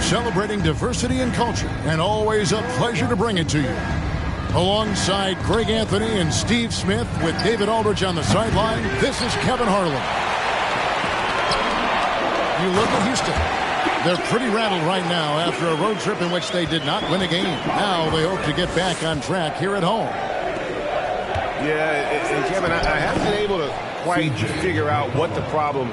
celebrating diversity and culture, and always a pleasure to bring it to you. Alongside Greg Anthony and Steve Smith with David Aldridge on the sideline, this is Kevin Harlan. You look at Houston. They're pretty rattled right now after a road trip in which they did not win a game. Now they hope to get back on track here at home. Yeah, and Kevin, I haven't been able to quite figure out what the problem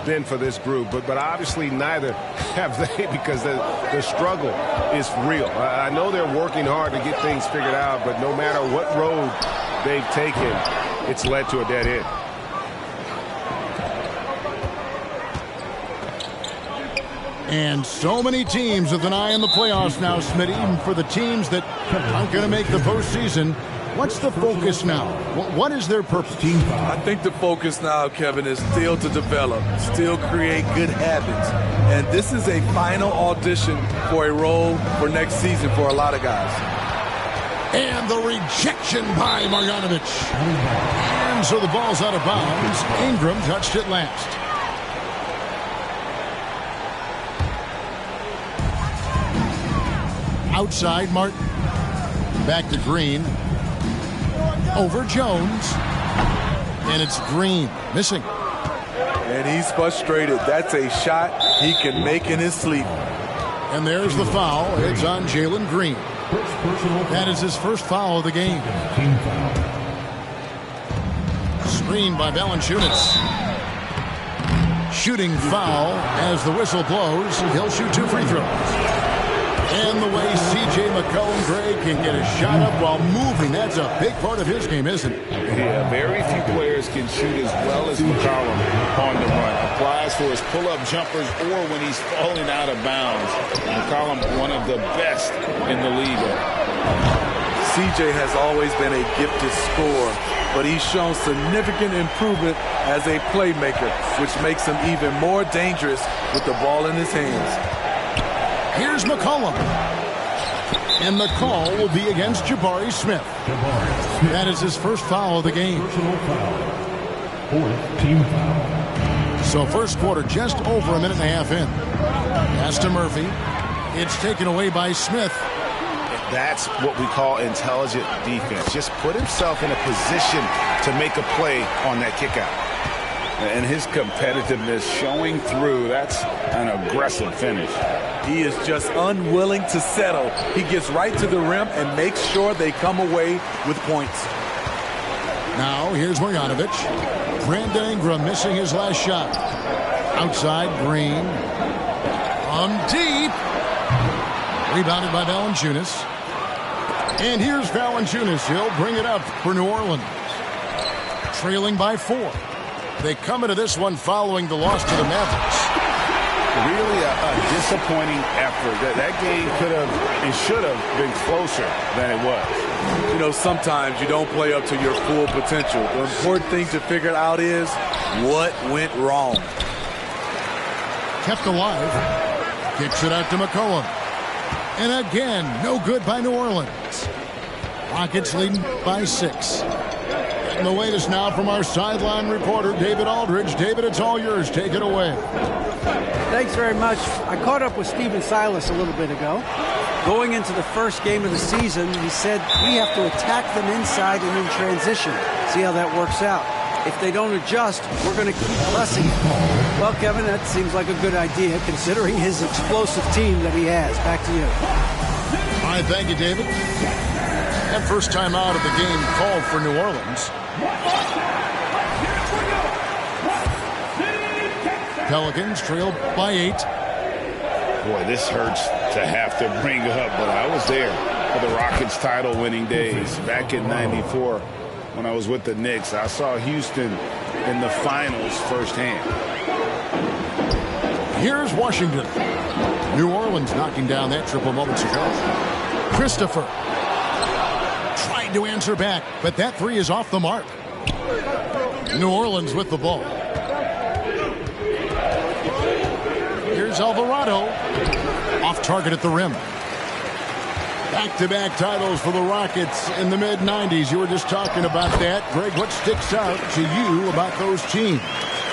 been for this group, but obviously neither have they, because the struggle is real. I know they're working hard to get things figured out, but no matter what road they've taken, it's led to a dead end. And so many teams with an eye on the playoffs now, Smitty. Even for the teams that aren't going to make the postseason, what's the focus now? What is their purpose? I think the focus now, Kevin, is still to develop, still create good habits. And this is a final audition for a role for next season for a lot of guys. And the rejection by Marjanovic. And so the ball's out of bounds. Ingram touched it last. Outside, Martin. Back to Green. Over Jones. And it's Green. Missing. And he's frustrated. That's a shot he can make in his sleep. And there's the foul. It's on Jalen Green. That is his first foul of the game. Screen by Valanciunas. Shooting foul as the whistle blows. He'll shoot 2 free throws. And the way C.J. McCollum, Greg, can get a shot up while moving, that's a big part of his game, isn't it? Yeah, very few players can shoot as well as McCollum on the run. Applies for his pull-up jumpers or when he's falling out of bounds. McCollum, one of the best in the league. C.J. has always been a gifted scorer, but he's shown significant improvement as a playmaker, which makes him even more dangerous with the ball in his hands. Here's McCollum. And the call will be against Jabari Smith. That is his first foul of the game. Team foul. So first quarter just over a minute and a half in. Pass to Murphy. It's taken away by Smith. That's what we call intelligent defense. Just put himself in a position to make a play on that kickout. And his competitiveness showing through. That's an aggressive finish. He is just unwilling to settle. He gets right to the rim and makes sure they come away with points. Now here's Marjanovic. Brandon Ingram missing his last shot. Outside, Green. Deep. Rebounded by Valanciunas. And here's Valanciunas. He'll bring it up for New Orleans. Trailing by 4. They come into this one following the loss to the Mavericks. Really a disappointing effort. That game could have and should have been closer than it was. You know, sometimes you don't play up to your full potential. The important thing to figure out is what went wrong. Kept alive. Kicks it out to McCollum. And again, no good by New Orleans. Rockets leading by 6. And the latest now from our sideline reporter, David Aldridge. David, it's all yours. Take it away. Thanks very much. I caught up with Stephen Silas a little bit ago. Going into the first game of the season, he said we have to attack them inside and in transition. See how that works out. If they don't adjust, we're going to keep pressing it. Well, Kevin, that seems like a good idea considering his explosive team that he has. Back to you. All right, thank you, David. That first time out of the game called for New Orleans. Pelicans trailed by 8. Boy, this hurts to have to bring up, but I was there for the Rockets title-winning days back in '94 when I was with the Knicks. I saw Houston in the finals firsthand. Here's Washington. New Orleans knocking down that triple moments ago. Christopher tried to answer back, but that 3 is off the mark. New Orleans with the ball. Here's Alvarado. Off target at the rim. Back-to-back titles for the Rockets in the mid-90s. You were just talking about that. Greg, what sticks out to you about those teams?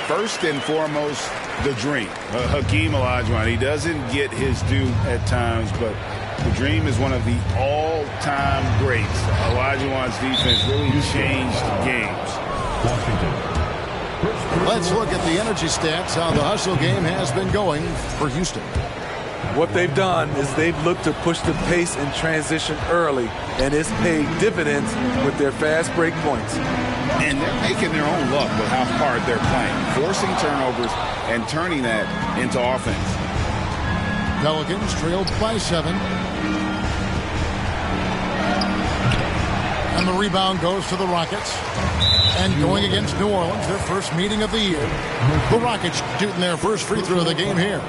first and foremost, the dream. Hakeem Olajuwon, he doesn't get his due at times, but the dream is one of the all-time greats. Olajuwon's defense really changed games. Let's look at the energy stats, how the hustle game has been going for Houston. What they've done is they've looked to push the pace in transition early, and it's paid dividends with their fast break points. And they're making their own luck with how hard they're playing, forcing turnovers and turning that into offense. Pelicans trailed by 7. And the rebound goes to the Rockets. And going against New Orleans, their first meeting of the year. The Rockets shooting their first free throw of the game here.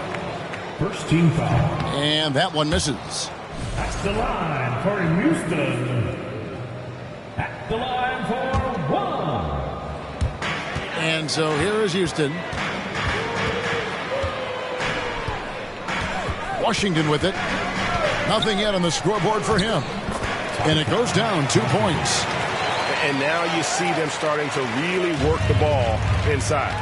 First team foul. And that one misses. That's the line for Houston. At the line for 1. And so here is Houston. Washington with it. Nothing yet on the scoreboard for him. And it goes down 2 points. And now you see them starting to really work the ball inside.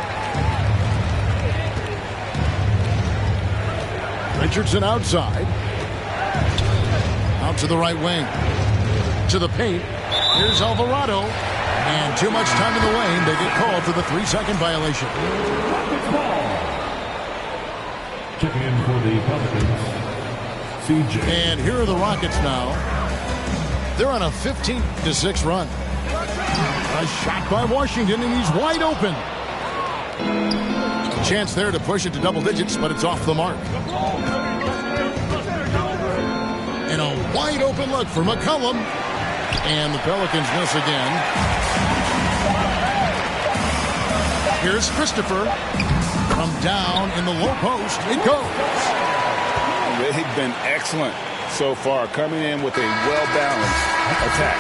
Richardson outside. Out to the right wing. To the paint. Here's Alvarado. And too much time in the lane. They get called for the 3-second violation. Checking in for the Pelicans, CJ. And here are the Rockets now. They're on a 15-6 run. A shot by Washington, and he's wide open. Chance there to push it to double digits, but it's off the mark. And a wide open look for McCollum. And the Pelicans miss again. Here's Christopher. From down in the low post, it goes. They've been excellent so far, coming in with a well-balanced attack.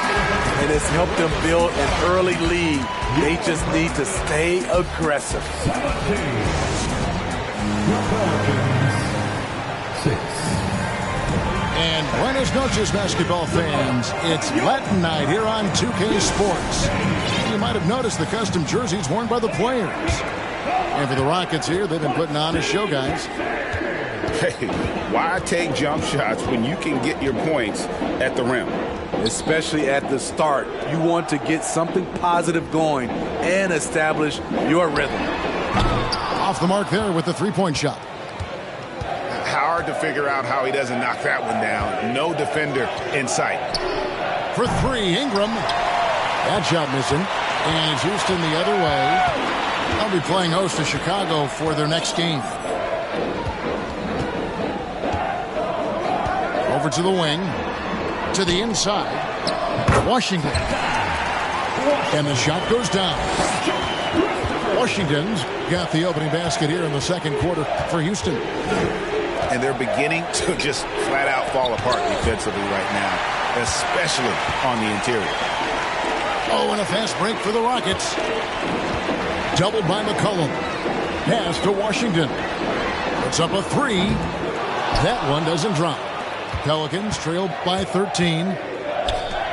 And it's helped them build an early lead. They just need to stay aggressive. 6. And buenos noches, basketball fans. It's Latin night here on 2K Sports. You might have noticed the custom jerseys worn by the players. And for the Rockets here, they've been putting on a show, guys. Hey, why take jump shots when you can get your points at the rim? Especially at the start. You want to get something positive going and establish your rhythm. Off the mark there with the three-point shot. Hard to figure out how he doesn't knock that one down. No defender in sight. For 3, Ingram. That shot missing. And it's Houston the other way. They'll be playing host to Chicago for their next game. Over to the wing. To the inside. Washington. And the shot goes down. Washington's got the opening basket here in the second quarter for Houston. And they're beginning to just flat out fall apart defensively right now, especially on the interior. Oh, and a fast break for the Rockets. Doubled by McCollum. Pass to Washington. Puts up a 3. That one doesn't drop. Pelicans trailed by 13.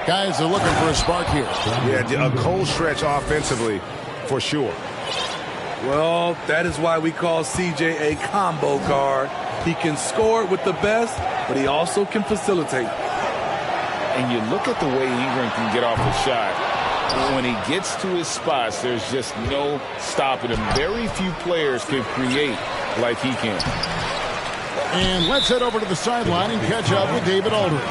Guys are looking for a spark here. Yeah, a cold stretch offensively for sure. Well, that is why we call CJ a combo guard. He can score with the best, but he also can facilitate. And you look at the way Ingram can get off a shot. When he gets to his spots, there's just no stopping him. Very few players can create like he can. And let's head over to the sideline and catch up with David Aldridge.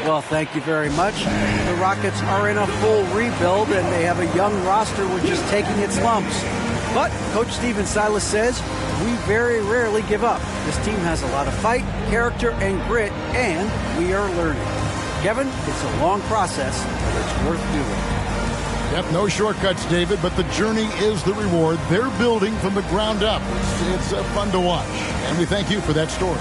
Well, thank you very much. The Rockets are in a full rebuild, and they have a young roster which is taking its lumps. But Coach Stephen Silas says, we very rarely give up. This team has a lot of fight, character, and grit, and we are learning. Kevin, it's a long process, but it's worth doing. Yep, no shortcuts, David, but the journey is the reward. They're building from the ground up. It's fun to watch, and we thank you for that story.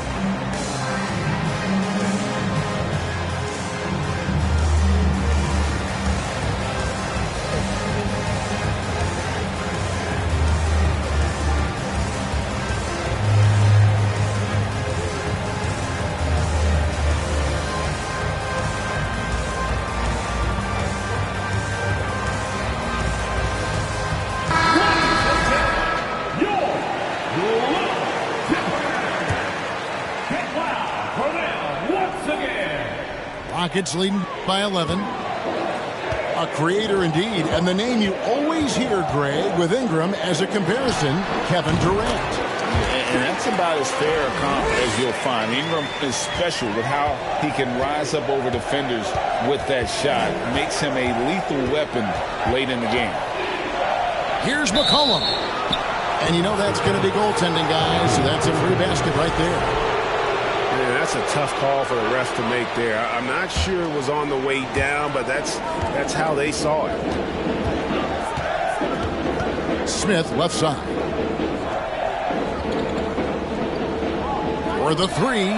again. Rockets leading by 11. A creator indeed, and the name you always hear, Greg, with Ingram as a comparison, Kevin Durant. And that's about as fair a comp as you'll find. Ingram is special with how he can rise up over defenders with that shot. Makes him a lethal weapon late in the game. Here's McCollum. And you know that's going to be goaltending, guys, so that's a free basket right there. Yeah, that's a tough call for the refs to make there. I'm not sure it was on the way down, but that's how they saw it. Smith, left side. For the three.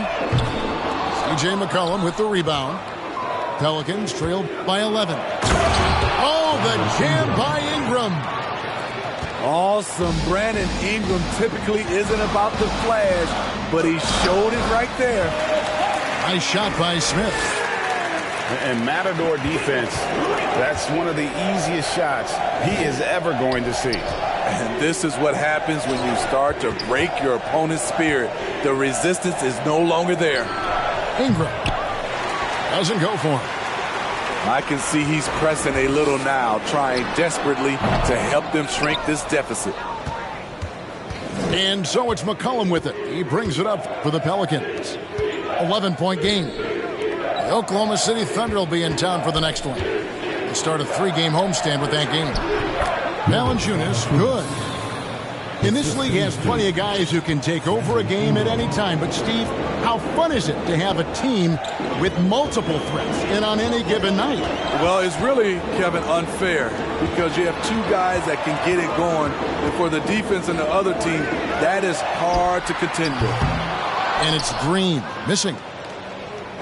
C.J. McCollum with the rebound. Pelicans trailed by 11. Oh, the jam by Ingram. Awesome. Brandon Ingram typically isn't about the flash, but he showed it right there. Nice shot by Smith. And Matador defense, that's one of the easiest shots he is ever going to see. And this is what happens when you start to break your opponent's spirit. The resistance is no longer there. Ingram doesn't go for him. I can see he's pressing a little now, trying desperately to help them shrink this deficit. And so it's McCollum with it. He brings it up for the Pelicans. 11-point game. The Oklahoma City Thunder will be in town for the next one. They start a 3-game homestand with that game. Valanciunas, good. In this league, has plenty of guys who can take over a game at any time. But, Steve, how fun is it to have a team with multiple threats and on any given night? Well, it's really, Kevin, unfair because you have two guys that can get it going. And for the defense and the other team, that is hard to contend with. And it's Green missing.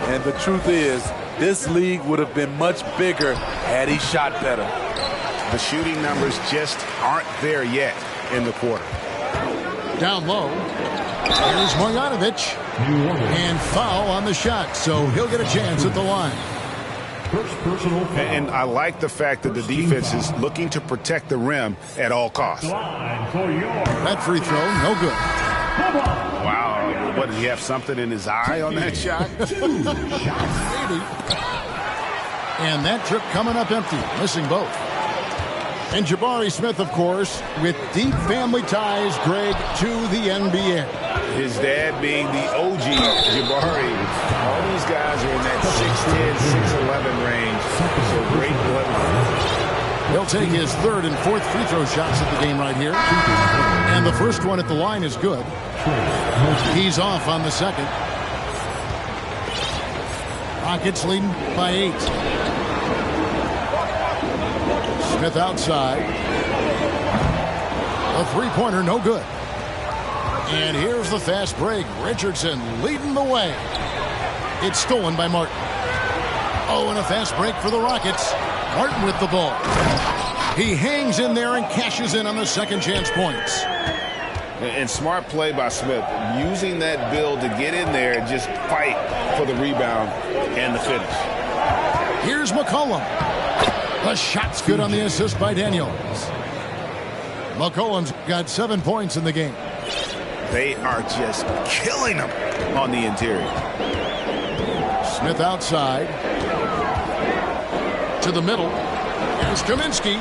And the truth is, this league would have been much bigger had he shot better. The shooting numbers just aren't there yet in the quarter. Down low. Here's Marjanovic. And foul on the shot, so he'll get a chance at the line. First personal foul. And I like the fact that the defense is looking to protect the rim at all costs. Line for your That free throw, no good. Wow. What, did he have something in his eye on that shot? Maybe. And that trip coming up empty, missing both. And Jabari Smith, of course, with deep family ties, Greg, to the NBA. His dad being the OG Jabari. All these guys are in that 6'10", 6'11" range. So great blood. He'll take his third and fourth free throw shots at the game right here. And the first one at the line is good. He's off on the second. Rockets leading by 8. Smith outside. A three-pointer, no good. And here's the fast break. Richardson leading the way. It's stolen by Martin. Oh, and a fast break for the Rockets. Martin with the ball. He hangs in there and cashes in on the second chance points. And smart play by Smith, using that build to get in there and just fight for the rebound and the finish. Here's McCollum. The shot's good on the assist by Daniels. McCollum's got 7 points in the game. They are just killing them on the interior. Smith outside. To the middle. Here's Kaminsky.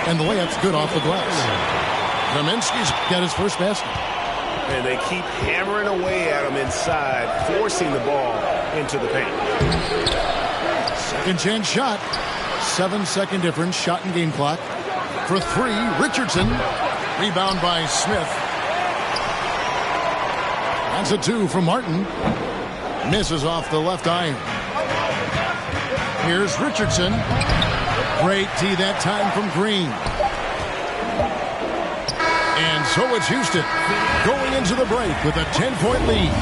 And the layup's good off the glass. Kaminsky's got his first basket. And they keep hammering away at him inside, forcing the ball into the paint. Second chance shot. 7-second difference, shot and game clock. For three, Richardson. Rebound by Smith. That's a 2 from Martin. Misses off the left iron. Here's Richardson. Great tee that time from Green. And so it's Houston going into the break with a 10-point lead.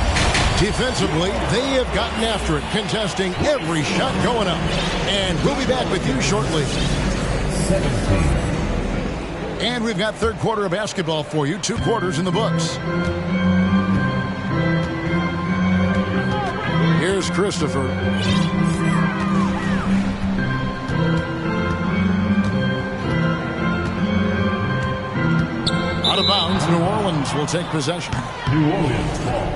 Defensively, they have gotten after it, contesting every shot going up. And we'll be back with you shortly. 17. And we've got third quarter of basketball for you. 2 quarters in the books. Here's Christopher. Out of bounds, New Orleans will take possession. New Orleans ball.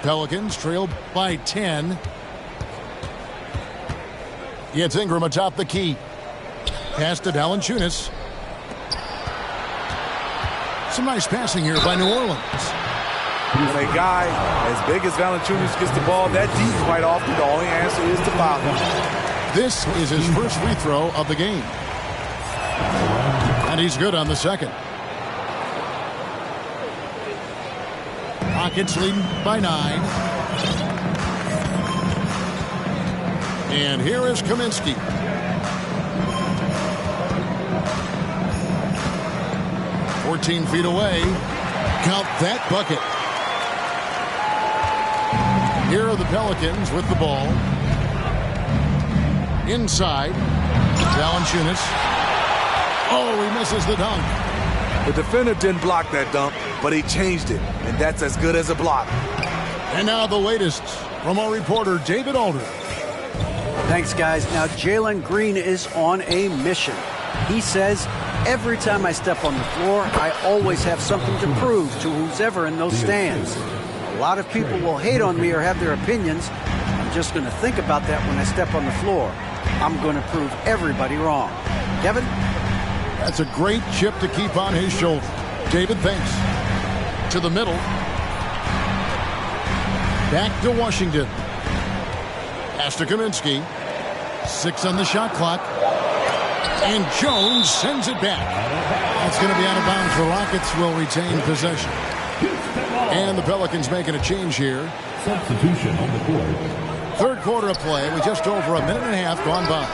Pelicans trail by 10. It's Ingram atop the key. Pass to Valanciunas. Some nice passing here by New Orleans. When a guy as big as Valanciunas gets the ball that deep quite often, the only answer is to foul him. This is his first free throw of the game. And he's good on the second. Rockets leading by 9. And here is Kaminsky. "14 feet away. Count that bucket." Here are the Pelicans with the ball. Inside. Valanciunas. Oh, he misses the dunk. The defender didn't block that dunk, but he changed it, and that's as good as a block. And now the latest from our reporter, David Aldridge. Thanks, guys. Now, Jalen Green is on a mission. He says, every time I step on the floor, I always have something to prove to who's ever in those stands. A lot of people will hate on me or have their opinions. I'm just going to think about that when I step on the floor. I'm going to prove everybody wrong. Kevin? That's a great chip to keep on his shoulder. David, thanks. To the middle. Back to Washington. Pass to Kaminsky. 6 on the shot clock. And Jones sends it back. That's going to be out of bounds. The Rockets will retain possession. And the Pelicans making a change here. Substitution on the court. Third quarter of play with just over a minute and a half gone by.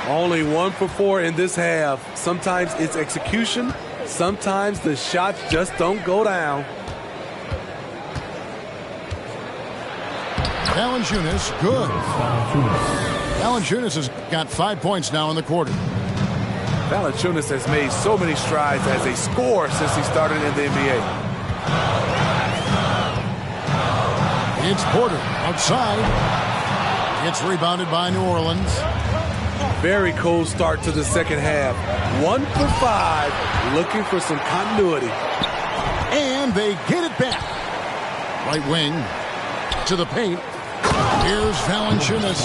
Only 1 for 4 in this half. Sometimes it's execution. Sometimes the shots just don't go down. Valanciunas, good. Valanciunas has got 5 points now in the quarter. Valanciunas has made so many strides as a scorer since he started in the NBA. It's Porter outside. It's rebounded by New Orleans. Very cold start to the second half. 1 for 5, looking for some continuity. And they get it back. Right wing to the paint. Here's Valanciunas.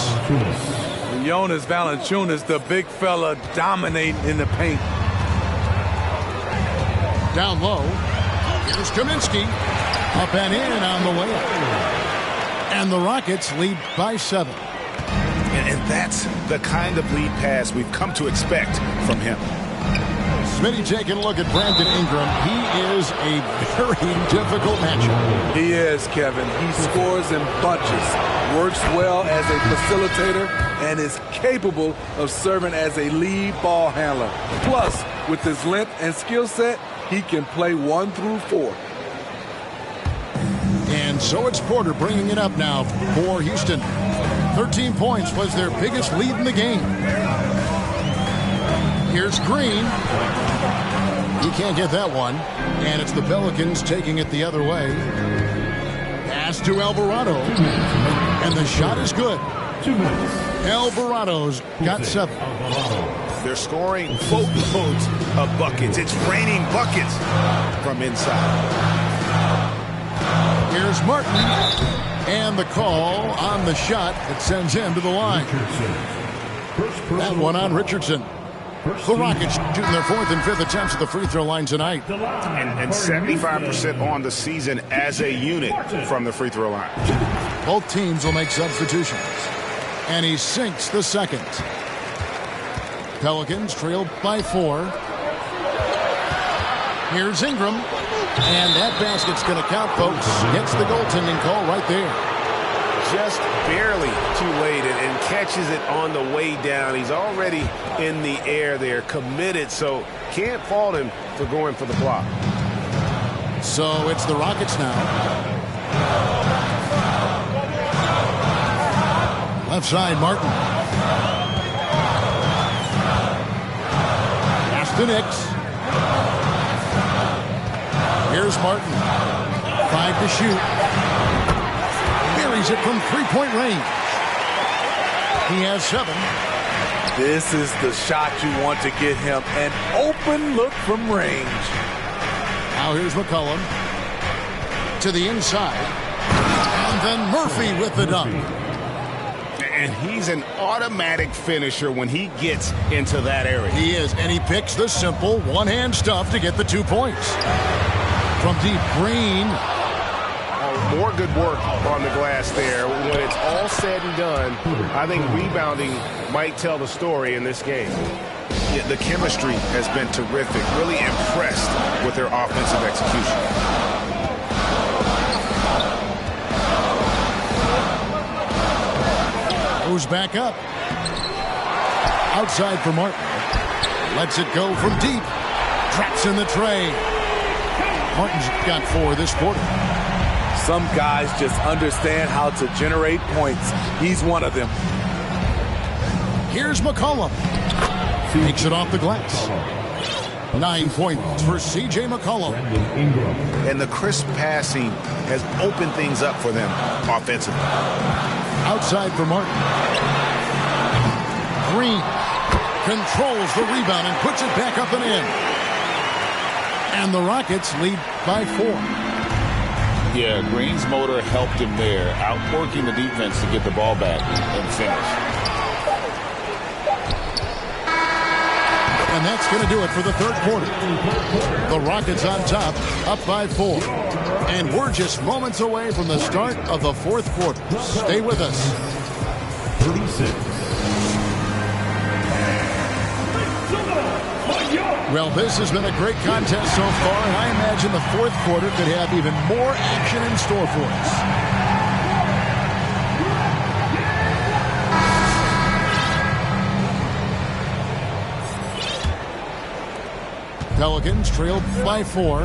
Jonas Valanciunas, the big fella, dominating in the paint. Down low. Here's Kaminsky. Up and in on the way. And the Rockets lead by 7. And that's the kind of lead pass we've come to expect from him. Smitty taking a look at Brandon Ingram. He is a very difficult matchup. He is, Kevin. He scores in bunches, works well as a facilitator, and is capable of serving as a lead ball handler. Plus, with his length and skill set, he can play 1 through 4. And so it's Porter bringing it up now for Houston. 13 points was their biggest lead in the game. Here's Green. He can't get that one. And it's the Pelicans taking it the other way. Pass to Alvarado. And the shot is good. 2 minutes. Alvarado's got 7. They're scoring boatloads of buckets. It's raining buckets from inside. Here's Martin. And the call on the shot that sends him to the line. That one on Richardson. The Rockets shooting their 4th and 5th attempts at the free throw line tonight. And 75% on the season as a unit from the free throw line. Both teams will make substitutions. And he sinks the second. Pelicans trail by 4. Here's Ingram. And that basket's going to count, folks. Gets the goaltending call right there. Just barely too late and catches it on the way down. He's already in the air there, committed, so can't fault him for going for the block. So it's the Rockets now. Left side, Martin. Pass to Nix. Here's Martin. 5 to shoot. Buries it from 3-point range. He has 7. This is the shot you want to get him. An open look from range. Now here's McCollum. To the inside. And then Murphy with the dunk. And he's an automatic finisher when he gets into that area. He is, and he picks the simple one-hand stuff to get the 2 points. From deep, Green. More good work on the glass there. When it's all said and done, I think rebounding might tell the story in this game. Yeah, the chemistry has been terrific. Really impressed with their offensive execution. Goes back up. Outside for Martin. Lets it go from deep. Traps in the tray. Martin's got 4 this quarter. Some guys just understand how to generate points. He's one of them. Here's McCollum. Takes it off the glass. 9 points for C.J. McCollum. And the crisp passing has opened things up for them offensively. Outside for Martin. Green controls the rebound and puts it back up and in. And the Rockets lead by 4. Yeah, Green's motor helped him there, outworking the defense to get the ball back and finish. And that's going to do it for the third quarter. The Rockets on top, up by 4. And we're just moments away from the start of the fourth quarter. Stay with us. 36. Well, this has been a great contest so far, and I imagine the fourth quarter could have even more action in store for us. Pelicans trailed by 4.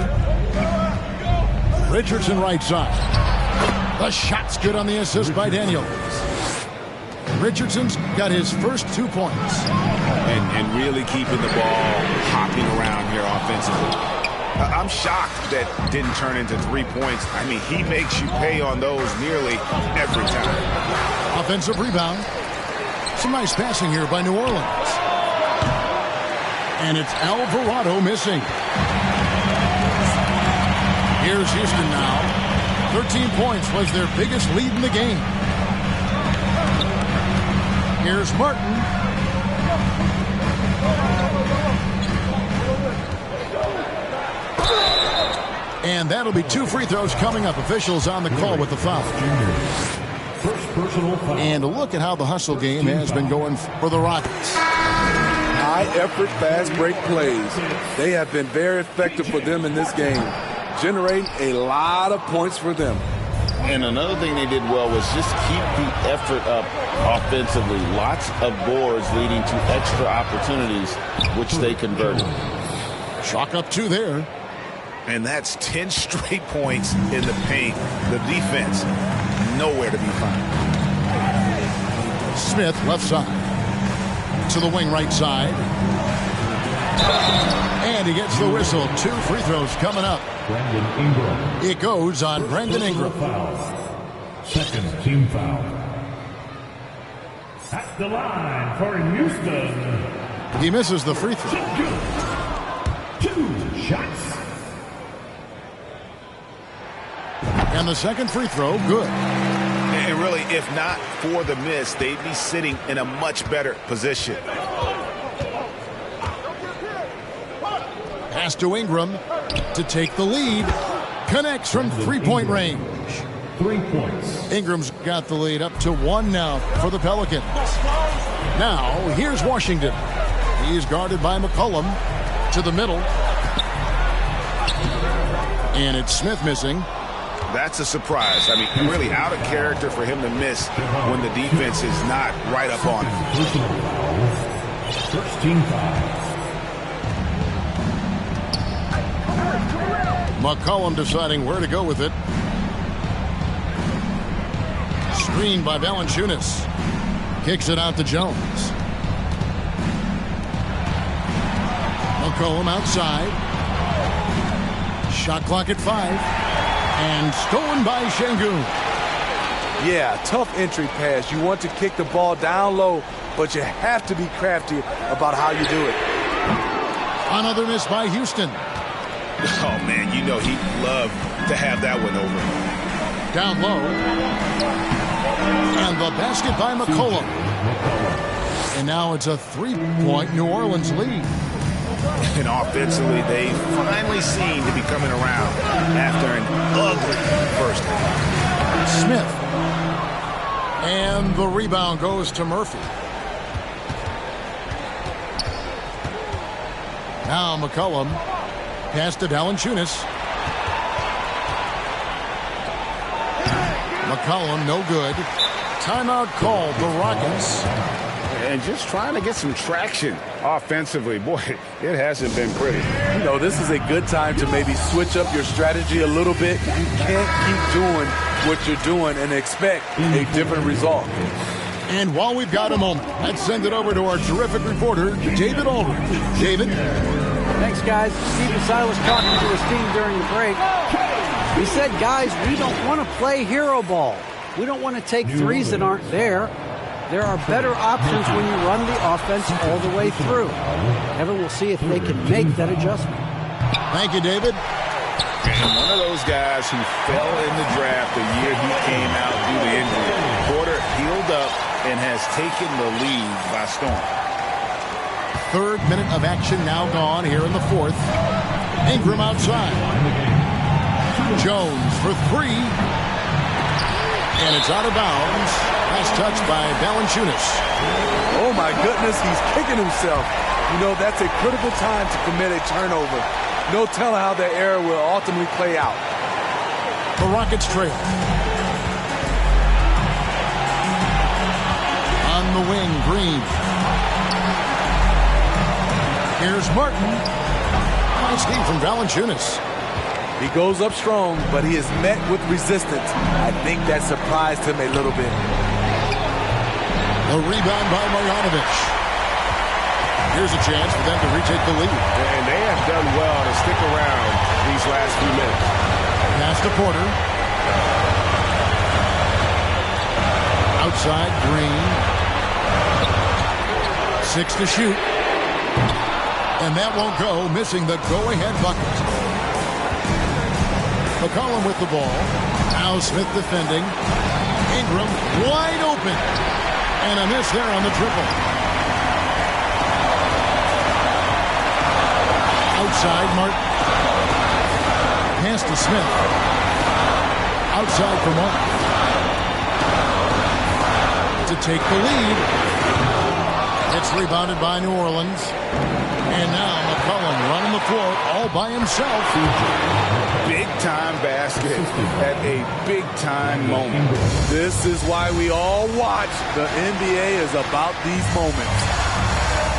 Richardson right side. The shot's good on the assist by Daniels. Richardson's got his first 2 points. And really keeping the ball hopping around here offensively. I'm shocked that didn't turn into 3 points. I mean, he makes you pay on those nearly every time. Offensive rebound. Some nice passing here by New Orleans. And it's Alvarado missing. Here's Houston now. 13 points was their biggest lead in the game. Here's Martin. And that'll be 2 free throws coming up. Officials on the call with the foul. And look at how the hustle game has been going for the Rockets. High-effort, fast-break plays. They have been very effective for them in this game, generating a lot of points for them. And another thing they did well was just keep the effort up offensively. Lots of boards leading to extra opportunities, which they converted. Chalk up 2 there. And that's 10 straight points in the paint. The defense, nowhere to be found. Smith, left side. To the wing right side. And he gets the whistle. 2 free throws coming up. Brandon Ingram. It goes on Brandon Ingram. Foul. Second team foul. At the line for Houston. He misses the free throw. 2 shots. And the second free throw, good. And really, if not for the miss, they'd be sitting in a much better position. Pass to Ingram to take the lead. Connects from 3-point range. 3 points. Ingram's got the lead up to 1 now for the Pelicans. Now, here's Washington. He is guarded by McCollum to the middle. And it's Smith missing. That's a surprise. I mean, really out of character for him to miss when the defense is not right up on him. First team foul. McCollum deciding where to go with it. Screened by Valanciunas. Kicks it out to Jones. McCollum outside. Shot clock at 5. And stolen by Şengün. Yeah, tough entry pass. You want to kick the ball down low, but you have to be crafty about how you do it. Another miss by Houston. Oh, man, you know he'd love to have that one over. Down low. And the basket by McCollum. And now it's a 3-point New Orleans lead. And offensively, they finally seem to be coming around after an ugly first half. Smith. And the rebound goes to Murphy. Now McCollum. Pass to Valanciunas. McCollum, no good. Timeout called, the Rockets. And just trying to get some traction offensively. Boy, it hasn't been pretty. You know, this is a good time to maybe switch up your strategy a little bit. You can't keep doing what you're doing and expect a different result. And while we've got a moment, let's send it over to our terrific reporter, David Aldridge. David? Thanks, guys. Stephen Silas talking to his team during the break. He said, guys, we don't want to play hero ball. We don't want to take threes that aren't there. There are better options when you run the offense all the way through. Evan will see if they can make that adjustment. Thank you, David. And one of those guys who fell in the draft the year he came out due to injury. Porter healed up and has taken the lead by storm. Third minute of action now gone here in the fourth. Ingram outside. Jones for three. And it's out of bounds. Last touch by Valanciunas. Oh, my goodness, he's kicking himself. You know, that's a critical time to commit a turnover. No telling how that error will ultimately play out. The Rockets trail. On the wing, Green. Here's Martin. Nice D from Valanciunas. He goes up strong, but he is met with resistance. I think that surprised him a little bit. A rebound by Marjanovic. Here's a chance for them to retake the lead. And they have done well to stick around these last few minutes. Pass to Porter. Outside, Green. 6 to shoot. And that won't go, missing the go-ahead bucket. McCollum with the ball. Now Smith defending. Ingram wide open. And a miss there on the triple. Outside, Martin. Pass to Smith. Outside for Martin. To take the lead. It's rebounded by New Orleans. And now McCollum running the floor all by himself. Big-time basket at a big-time moment. This is why we all watch. The NBA is about these moments.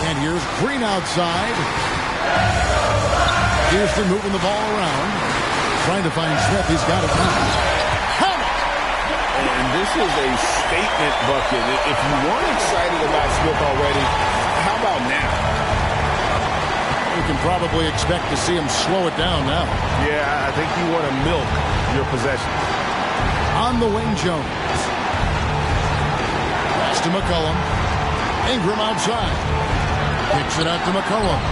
And here's Green outside. Houston moving the ball around. Trying to find Smith. He's got it now. And this is a statement bucket. If you weren't excited about Smith already, how about now? You can probably expect to see him slow it down now. Yeah, I think you want to milk your possession. On the wing, Jones. Pass to McCollum. Ingram outside. Kicks it out to McCollum.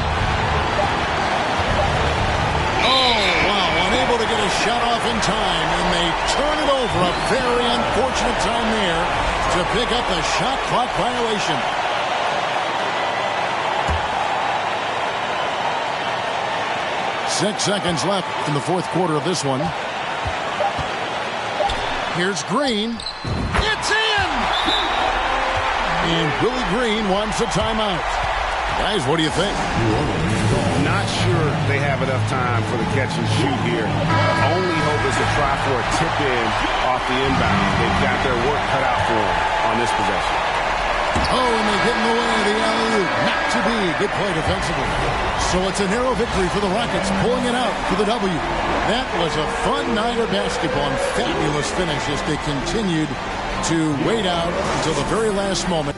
Oh, wow. Unable to get a shot off in time, and they turn it over. A very unfortunate time there to pick up the shot clock violation. Six seconds left in the fourth quarter of this one. Here's Green. It's in! And Willie Green wants a timeout. Guys, what do you think? Not sure they have enough time for the catch and shoot here. Only hope is to try for a tip in off the inbound. They've got their work cut out for them on this possession. Oh, and they get in the way of the alley-oop. Not to be. Good play defensively. So it's a narrow victory for the Rockets, pulling it out for the W. That was a fun night of basketball and fabulous finish as they continued to wait out until the very last moment.